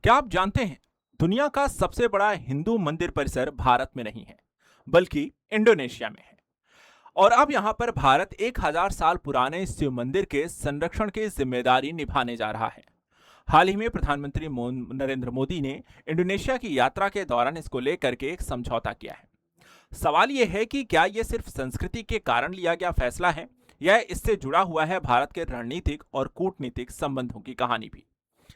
क्या आप जानते हैं दुनिया का सबसे बड़ा हिंदू मंदिर परिसर भारत में नहीं है बल्कि इंडोनेशिया में है। और अब यहां पर भारत 1000 साल पुराने इस शिव मंदिर के संरक्षण की जिम्मेदारी निभाने जा रहा है। हाल ही में प्रधानमंत्री नरेंद्र मोदी ने इंडोनेशिया की यात्रा के दौरान इसको लेकर के एक समझौता किया है। सवाल यह है कि क्या यह सिर्फ संस्कृति के कारण लिया गया फैसला है या इससे जुड़ा हुआ है भारत के रणनीतिक और कूटनीतिक संबंधों की कहानी भी।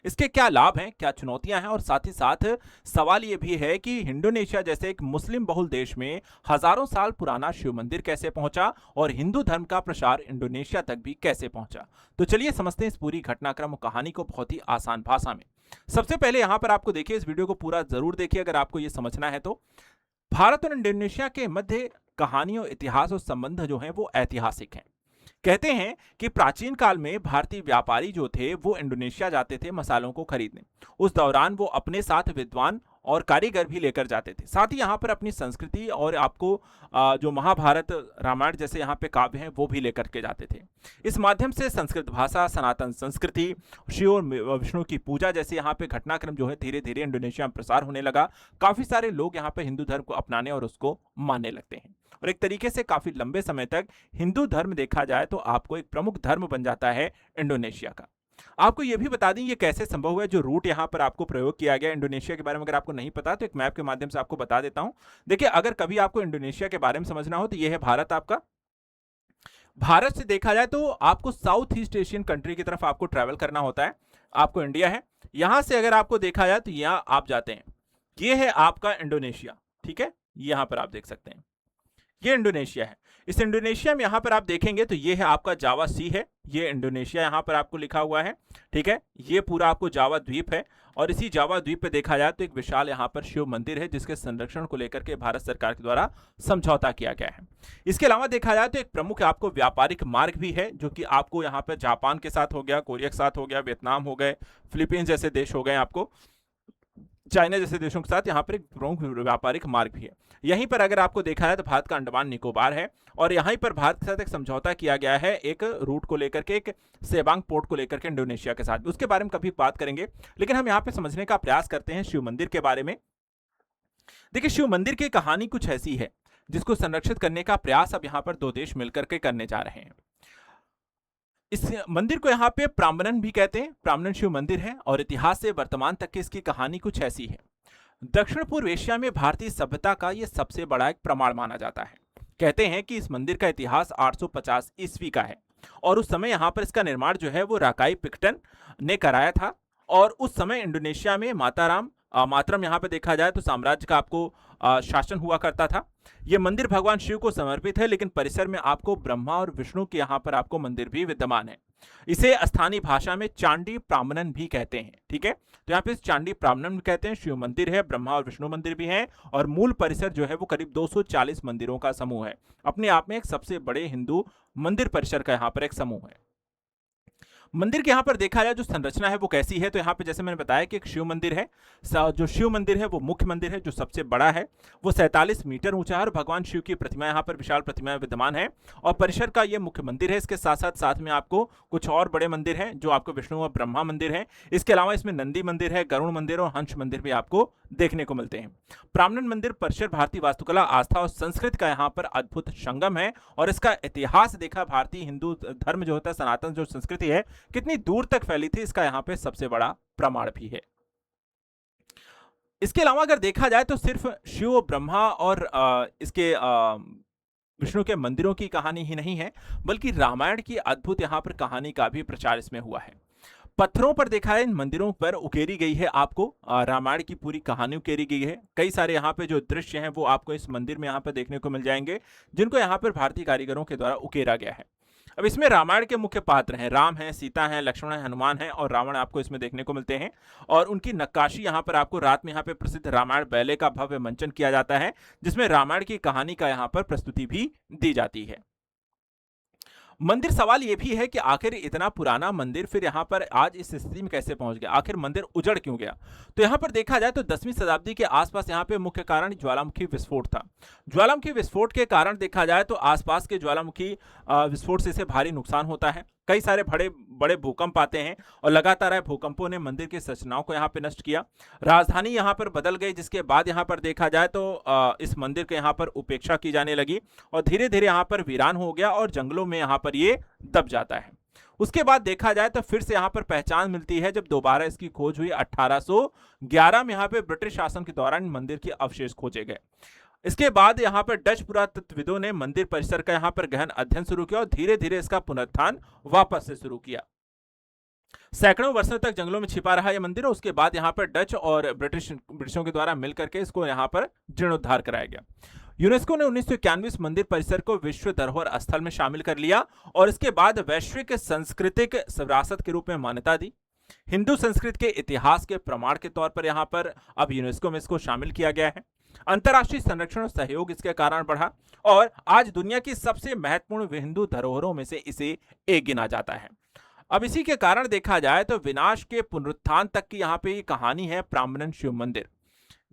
इसके क्या लाभ हैं, क्या चुनौतियां हैं और साथ ही साथ सवाल ये भी है कि इंडोनेशिया जैसे एक मुस्लिम बहुल देश में हजारों साल पुराना शिव मंदिर कैसे पहुंचा और हिंदू धर्म का प्रसार इंडोनेशिया तक भी कैसे पहुंचा। तो चलिए समझते हैं इस पूरी घटनाक्रम और कहानी को बहुत ही आसान भाषा में। सबसे पहले यहां पर आपको देखिए, इस वीडियो को पूरा जरूर देखिए अगर आपको ये समझना है तो। भारत और इंडोनेशिया के मध्य कहानियों, इतिहास और संबंध जो हैं वो ऐतिहासिक हैं। कहते हैं कि प्राचीन काल में भारतीय व्यापारी जो थे वो इंडोनेशिया जाते थे मसालों को खरीदने। उस दौरान वो अपने साथ विद्वान और कारीगर भी लेकर जाते थे। साथ ही यहाँ पर अपनी संस्कृति और आपको जो महाभारत, रामायण जैसे यहाँ पे काव्य हैं वो भी लेकर के जाते थे। इस माध्यम से संस्कृत भाषा, सनातन संस्कृति, शिव और विष्णु की पूजा जैसे यहाँ पे घटनाक्रम जो है धीरे धीरे इंडोनेशिया में प्रसार होने लगा। काफी सारे लोग यहाँ पे हिंदू धर्म को अपनाने और उसको मानने लगते हैं और एक तरीके से काफी लंबे समय तक हिंदू धर्म देखा जाए तो आपको एक प्रमुख धर्म बन जाता है इंडोनेशिया का। आपको यह भी बता दें ये कैसे संभव हुआ है, जो रूट यहाँ पर आपको प्रयोग किया गया इंडोनेशिया के बारे में अगर आपको नहीं पता तो एक मैप के माध्यम से आपको बता देता हूं। देखिए, अगर कभी आपको इंडोनेशिया के बारे में समझना हो तो यह है भारत आपका। भारत से देखा जाए तो आपको साउथ ईस्ट एशियन कंट्री की तरफ आपको ट्रैवल करना होता है। आपको इंडिया है, यहां से अगर आपको देखा जाए तो यहां आप जाते हैं, ये है आपका इंडोनेशिया। ठीक है, यहां पर आप देख सकते हैं ये इंडोनेशिया है। इस इंडोनेशिया में यहां पर आप देखेंगे तो ये है आपका जावा सी है, ये इंडोनेशिया यहां पर आपको लिखा हुआ है। ठीक है, ये पूरा आपको जावा द्वीप है और इसी जावा द्वीप पे देखा जाए तो एक विशाल यहां पर शिव मंदिर है जिसके संरक्षण को लेकर के भारत सरकार के द्वारा समझौता किया गया है। इसके अलावा देखा जाए तो एक प्रमुख आपको व्यापारिक मार्ग भी है जो कि आपको यहाँ पर जापान के साथ हो गया, कोरिया के साथ हो गया, वियतनाम हो गए, फिलीपींस जैसे देश हो गए, आपको चाइना जैसे देशों के साथ यहाँ पर एक प्रमुख व्यापारिक मार्ग भी है। यहीं पर अगर आपको देखा है तो भारत का अंडमान निकोबार है और यहीं पर भारत के साथ एक समझौता किया गया है एक रूट को लेकर के, एक सेबांग पोर्ट को लेकर के इंडोनेशिया के साथ। उसके बारे में कभी बात करेंगे, लेकिन हम यहाँ पे समझने का प्रयास करते हैं शिव मंदिर के बारे में। देखिए, शिव मंदिर की कहानी कुछ ऐसी है जिसको संरक्षित करने का प्रयास अब यहाँ पर दो देश मिलकर के करने जा रहे हैं। इस मंदिर को यहाँ पे प्राम्बनन भी कहते हैं, प्राम्बनन शिव मंदिर है और इतिहास से वर्तमान तक की इसकी कहानी कुछ ऐसी है। दक्षिण पूर्व एशिया में भारतीय सभ्यता का यह सबसे बड़ा एक प्रमाण माना जाता है। कहते हैं कि इस मंदिर का इतिहास 850 ईस्वी का है और उस समय यहाँ पर इसका निर्माण जो है वो राकाई पिक्टन ने कराया था। और उस समय इंडोनेशिया में मातरम यहाँ पे देखा जाए तो साम्राज्य का आपको शासन हुआ करता था। यह मंदिर भगवान शिव को समर्पित है, लेकिन परिसर में आपको ब्रह्मा और विष्णु के यहाँ पर आपको मंदिर भी विद्यमान है। इसे स्थानीय भाषा में चांडी प्रामनन भी कहते हैं। ठीक है, तो यहाँ पे चांडी प्रामनन कहते हैं। शिव मंदिर है, ब्रह्मा और विष्णु मंदिर भी हैं और मूल परिसर जो है वो करीब 240 मंदिरों का समूह है। अपने आप में एक सबसे बड़े हिंदू मंदिर परिसर का यहाँ पर एक समूह है। मंदिर के यहाँ पर देखा जाए जो संरचना है वो कैसी है, तो यहाँ पे जैसे मैंने बताया कि एक शिव मंदिर है। जो शिव मंदिर है वो मुख्य मंदिर है जो सबसे बड़ा है, वो 47 मीटर ऊंचा है और भगवान शिव की प्रतिमा यहाँ पर विशाल प्रतिमाएं विद्यमान है और परिसर का ये मुख्य मंदिर है। इसके साथ साथ में आपको कुछ और बड़े मंदिर हैं जो आपको विष्णु और ब्रह्मा मंदिर है। इसके अलावा इसमें नंदी मंदिर है, गरुण मंदिर और हंस मंदिर भी आपको देखने को मिलते हैं। प्राम्बनन मंदिर परिसर भारतीय वास्तुकला, आस्था और संस्कृति का यहाँ पर अद्भुत संगम है और इसका इतिहास देखा, भारतीय हिंदू धर्म जो होता है, सनातन जो संस्कृति है कितनी दूर तक फैली थी, इसका यहाँ पे सबसे बड़ा प्रमाण भी है। इसके अलावा अगर देखा जाए तो सिर्फ शिव, ब्रह्मा और इसके विष्णु के मंदिरों की कहानी ही नहीं है, बल्कि रामायण की अद्भुत यहाँ पर कहानी का भी प्रचार इसमें हुआ है। पत्थरों पर देखा है, इन मंदिरों पर उकेरी गई है आपको रामायण की पूरी कहानी उकेरी गई है। कई सारे यहाँ पे जो दृश्य हैं वो आपको इस मंदिर में यहाँ पर देखने को मिल जाएंगे जिनको यहाँ पर भारतीय कारीगरों के द्वारा उकेरा गया है। अब इसमें रामायण के मुख्य पात्र हैं, राम हैं, सीता हैं, लक्ष्मण हैं, हनुमान हैं और रावण आपको इसमें देखने को मिलते हैं और उनकी नक्काशी यहाँ पर आपको रात में यहाँ पे प्रसिद्ध रामायण बैले का भव्य मंचन किया जाता है जिसमें रामायण की कहानी का यहाँ पर प्रस्तुति भी दी जाती है। मंदिर, सवाल यह भी है कि आखिर इतना पुराना मंदिर फिर यहाँ पर आज इस स्थिति में कैसे पहुंच गया, आखिर मंदिर उजड़ क्यों गया। तो यहाँ पर देखा जाए तो 10वीं शताब्दी के आसपास यहाँ पे मुख्य कारण ज्वालामुखी विस्फोट था। ज्वालामुखी विस्फोट के कारण देखा जाए तो आसपास के ज्वालामुखी विस्फोट से इसे भारी नुकसान होता है कई सारे बड़े बड़े भूकंप आते हैं और लगातार आए भूकंपों ने मंदिर की संरचनाओं को यहाँ पे नष्ट किया। राजधानी यहाँ पर बदल गई, जिसके बाद यहाँ पर देखा जाए तो इस मंदिर के यहाँ पर उपेक्षा की जाने लगी और धीरे धीरे यहाँ पर वीरान हो गया और जंगलों में यहाँ पर ये दब जाता है। उसके बाद देखा जाए तो फिर से यहाँ पर पहचान मिलती है जब दोबारा इसकी खोज हुई 1811 में। यहाँ पे ब्रिटिश शासन के दौरान मंदिर के अवशेष खोजे गए। इसके बाद यहाँ पर डच पुरातत्वविदों ने मंदिर परिसर का यहाँ पर गहन अध्ययन शुरू किया और धीरे धीरे इसका पुनरुत्थान वापस से शुरू किया। सैकड़ों वर्षों तक जंगलों में छिपा रहा यह मंदिर, और उसके बाद यहाँ पर डच और ब्रिटिशों के द्वारा मिलकर के इसको यहाँ पर जीर्णोद्धार कराया गया। यूनेस्को ने 1991 इस मंदिर परिसर को विश्व धरोहर स्थल में शामिल कर लिया और इसके बाद वैश्विक सांस्कृतिक विरासत के रूप में मान्यता दी। हिंदू संस्कृति के इतिहास के प्रमाण के तौर पर यहाँ पर अब यूनेस्को में इसको शामिल किया गया है। अंतर्राष्ट्रीय संरक्षण और सहयोग इसके कारण बढ़ा और आज दुनिया की सबसे महत्वपूर्ण हिंदू धरोहरों में से इसे एक गिना जाता है। अब इसी के कारण देखा जाए तो विनाश के पुनरुत्थान तक की यहाँ पे ये कहानी है प्राम्बन शिव मंदिर।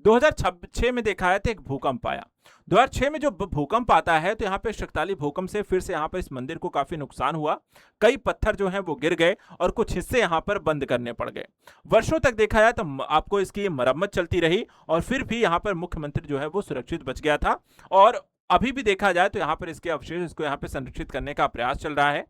2006 में देखा है तो एक भूकंप आया। 2006 में जो भूकंप आता है तो यहाँ पे शक्तिशाली भूकंप से फिर से यहाँ पर इस मंदिर को काफी नुकसान हुआ। कई पत्थर जो हैं वो गिर गए और कुछ हिस्से यहाँ पर बंद करने पड़ गए। वर्षों तक देखा जाए तो आपको इसकी मरम्मत चलती रही और फिर भी यहाँ पर मुख्यमंत्री जो है वो सुरक्षित बच गया था और अभी भी देखा जाए तो यहाँ पर इसके अवशेष इसको यहाँ पे संरक्षित करने का प्रयास चल रहा है।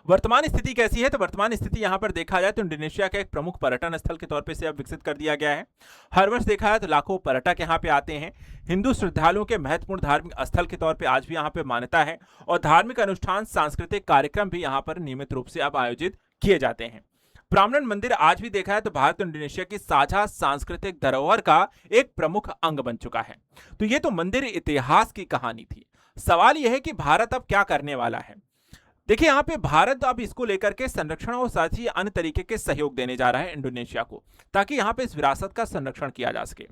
वर्तमान स्थिति कैसी है तो वर्तमान स्थिति यहां पर देखा जाए तो इंडोनेशिया का एक प्रमुख पर्यटन स्थल के तौर पे इसे अब विकसित कर दिया गया है। हर वर्ष देखा जाए तो लाखों पर्यटक यहां पे आते हैं। हिंदू श्रद्धालुओं के महत्वपूर्ण धार्मिक स्थल के तौर पे आज भी यहां पे मान्यता है और धार्मिक अनुष्ठान, सांस्कृतिक कार्यक्रम भी यहां पर नियमित रूप से अब आयोजित किए जाते हैं। प्राम्बन मंदिर आज भी देखा है तो भारत और इंडोनेशिया की साझा सांस्कृतिक धरोहर का एक प्रमुख अंग बन चुका है। तो ये तो मंदिर इतिहास की कहानी थी। सवाल यह है कि भारत अब क्या करने वाला है। देखिए यहाँ पे भारत अब इसको लेकर के संरक्षण और साथ ही अन्य तरीके के सहयोग देने जा रहा है इंडोनेशिया को, ताकि यहाँ पे इस विरासत का संरक्षण किया जा सके।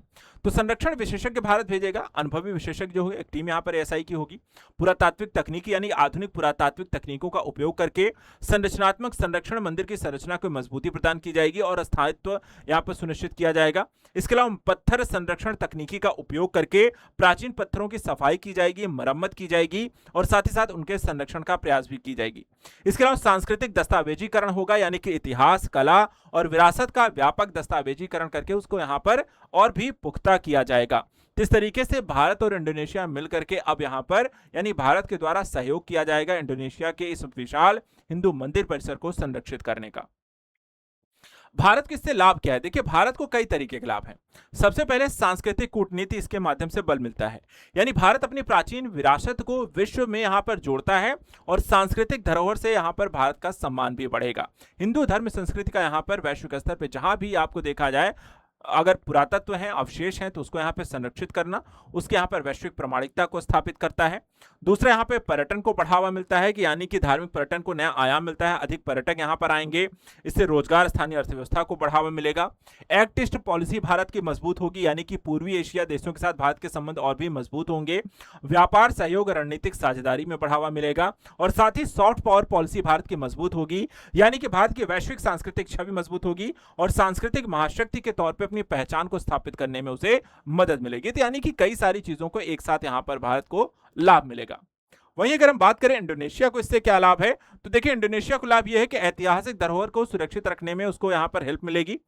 तो संरक्षण विशेषज्ञ भारत भेजेगा, अनुभवी विशेषज्ञ जो है एक टीम यहाँ पर एसआई की होगी। पुरातात्विक तकनीकी यानी आधुनिक पुरातात्विक तकनीकों का उपयोग करके संरचनात्मक संरक्षण मंदिर की संरचना को मजबूती प्रदान की जाएगी और स्थायित्व यहाँ पर सुनिश्चित किया जाएगा। इसके अलावा पत्थर संरक्षण तकनीकी का उपयोग करके प्राचीन पत्थरों की सफाई की जाएगी, मरम्मत की जाएगी और साथ ही साथ उनके संरक्षण का प्रयास भी की जाएगी। इसके अलावा सांस्कृतिक दस्तावेजीकरण होगा, यानी कि इतिहास, कला और विरासत का व्यापक दस्तावेजीकरण करके उसको यहाँ पर और भी पुख्ता किया जाएगा। इस तरीके से भारत और इंडोनेशिया मिलकर के अब यहाँ पर यानी भारत के द्वारा सहयोग किया जाएगा इंडोनेशिया के इस विशाल हिंदू मंदिर परिसर को संरक्षित करने का। भारत को इससे लाभ क्या है? देखिए भारत को कई तरीके के लाभ हैं। सबसे पहले सांस्कृतिक कूटनीति इसके माध्यम से बल मिलता है, यानी भारत अपनी प्राचीन विरासत को विश्व में यहाँ पर जोड़ता है और सांस्कृतिक धरोहर से यहाँ पर भारत का सम्मान भी बढ़ेगा। हिंदू धर्म संस्कृति का यहाँ पर वैश्विक स्तर पर जहां भी आपको देखा जाए अगर पुरातत्व है, अवशेष हैं, तो उसको यहाँ पे संरक्षित करना उसके यहाँ पर वैश्विक प्रमाणिकता को स्थापित करता है। दूसरा यहाँ पे पर्यटन को बढ़ावा मिलता है कि यानी कि धार्मिक पर्यटन को नया आयाम मिलता है, अधिक पर्यटक यहाँ पर आएंगे, इससे रोजगार, स्थानीय अर्थव्यवस्था को बढ़ावा मिलेगा। एक्ट ईस्ट पॉलिसी भारत की मजबूत होगी, यानी कि पूर्वी एशिया देशों के साथ भारत के संबंध और भी मजबूत होंगे। व्यापार सहयोग, रणनीतिक साझेदारी में बढ़ावा मिलेगा और साथ ही सॉफ्ट पावर पॉलिसी भारत की मजबूत होगी, यानी कि भारत की वैश्विक सांस्कृतिक छवि मजबूत होगी और सांस्कृतिक महाशक्ति के तौर पर अपनी पहचान को स्थापित करने में उसे मदद मिलेगी। तो यानी कि कई सारी चीजों को एक साथ यहां पर भारत को लाभ मिलेगा। वहीं अगर हम बात करें इंडोनेशिया को इससे क्या लाभ है, तो देखिए इंडोनेशिया को लाभ यह है कि ऐतिहासिक धरोहर को सुरक्षित रखने में उसको यहां पर हेल्प मिलेगी।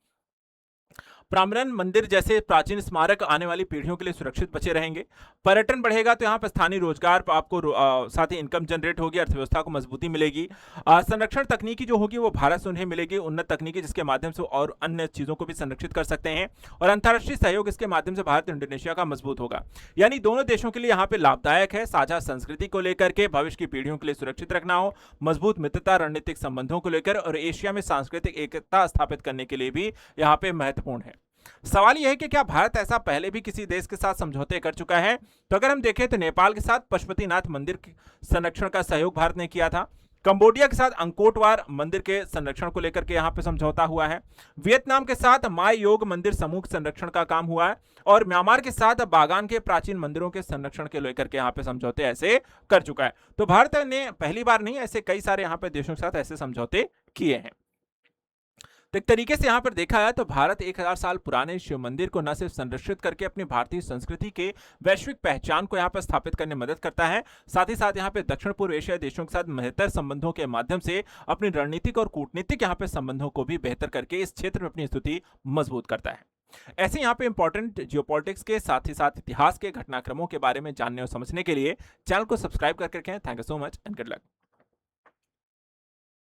प्राम्बन मंदिर जैसे प्राचीन स्मारक आने वाली पीढ़ियों के लिए सुरक्षित बचे रहेंगे। पर्यटन बढ़ेगा तो यहाँ पर स्थानीय रोजगार आपको साथ ही इनकम जनरेट होगी, अर्थव्यवस्था को मजबूती मिलेगी। संरक्षण तकनीकी जो होगी वो भारत से उन्हें मिलेगी, उन्नत तकनीकी जिसके माध्यम से और अन्य चीजों को भी संरक्षित कर सकते हैं और अंतर्राष्ट्रीय सहयोग इसके माध्यम से भारत इंडोनेशिया का मजबूत होगा। यानी दोनों देशों के लिए यहाँ पे लाभदायक है। साझा संस्कृति को लेकर के भविष्य की पीढ़ियों के लिए सुरक्षित रखना हो, मजबूत मित्रता, रणनीतिक संबंधों को लेकर और एशिया में सांस्कृतिक एकता स्थापित करने के लिए भी यहाँ पे महत्वपूर्ण है। सवाल यह है कि क्या भारत ऐसा पहले भी किसी देश के साथ समझौते कर चुका है? तो अगर हम देखें तो नेपाल के साथ पशुपतिनाथ मंदिर के संरक्षण का सहयोग भारत ने किया था। कंबोडिया के साथ अंकोटवार मंदिर के संरक्षण को लेकर के यहाँ पे समझौता हुआ है। वियतनाम के साथ माय योग मंदिर समूह संरक्षण का काम हुआ है और म्यांमार के साथ बागान के प्राचीन मंदिरों के संरक्षण के लेकर के यहाँ पे समझौते ऐसे कर चुका है। तो भारत ने पहली बार नहीं, ऐसे कई सारे यहाँ पे देशों के साथ ऐसे समझौते किए हैं। तो एक तरीके से यहाँ पर देखा जाए तो भारत 1000 साल पुराने शिव मंदिर को न सिर्फ संरक्षित करके अपनी भारतीय संस्कृति के वैश्विक पहचान को यहाँ पर स्थापित करने में मदद करता है, साथ ही साथ यहाँ पे दक्षिण पूर्व एशियाई देशों के साथ बेहतर संबंधों के माध्यम से अपनी रणनीतिक और कूटनीतिक यहाँ पे संबंधों को भी बेहतर करके इस क्षेत्र में अपनी स्थिति मजबूत करता है। ऐसे यहाँ पे इंपॉर्टेंट जियोपॉलिटिक्स के साथ ही साथ इतिहास के घटनाक्रमों के बारे में जानने और समझने के लिए चैनल को सब्सक्राइब करके रखें। Thank you so much and good luck.